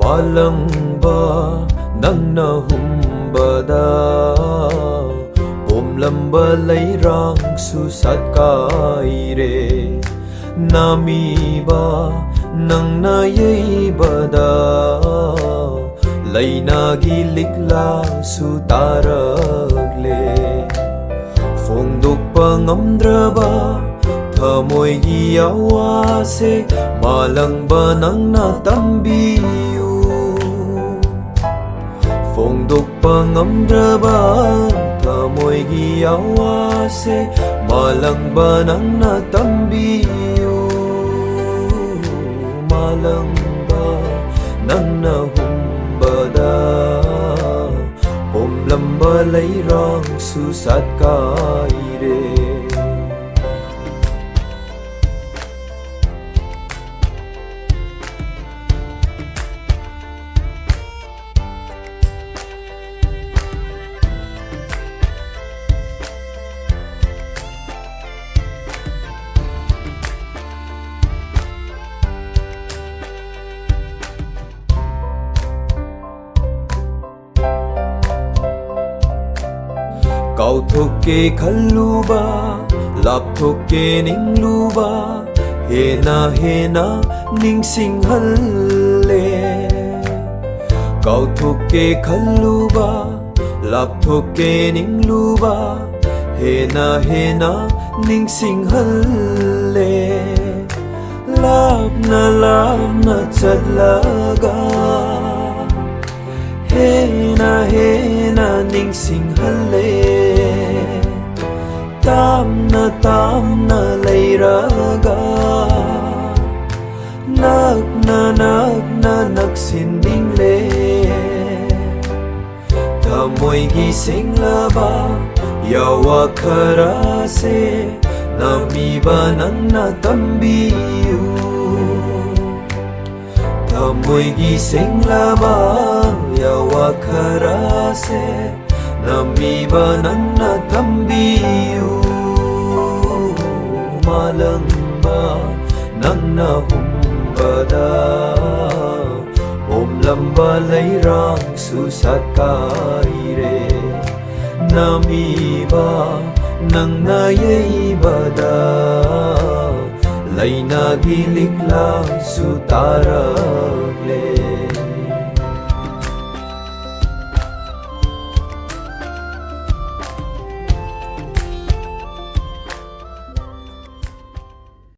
malangba nangna humbada pomlamba leirang susat kaire namiba nangna yeibada lainagi likla sutaragle phongdokpa ngamdraba thamoigi awase malangba nangna tambiyu phongdokpa ngamdraba thamoigi awase malangba nangna tambiyu malangba nangna humbada pomlamba leirang susat kaire Kauthokke khalluba lapthokke ningluba hena hena ningsinghalle Kauthokke khalluba lapthokke ningluba hena hena ningsinghalle lapna chatlaga hena hena ningsinghalle tamna leiraga nakna naksinningle thamoigi senglaba yawa kharase namiba nangna tambiyu thamoigi senglaba yawa kharase namiba nangna tambiyu malangba nangna humbada pomlamba leirang susat kaire namiba nangna yeibada lainagi likla sutaragle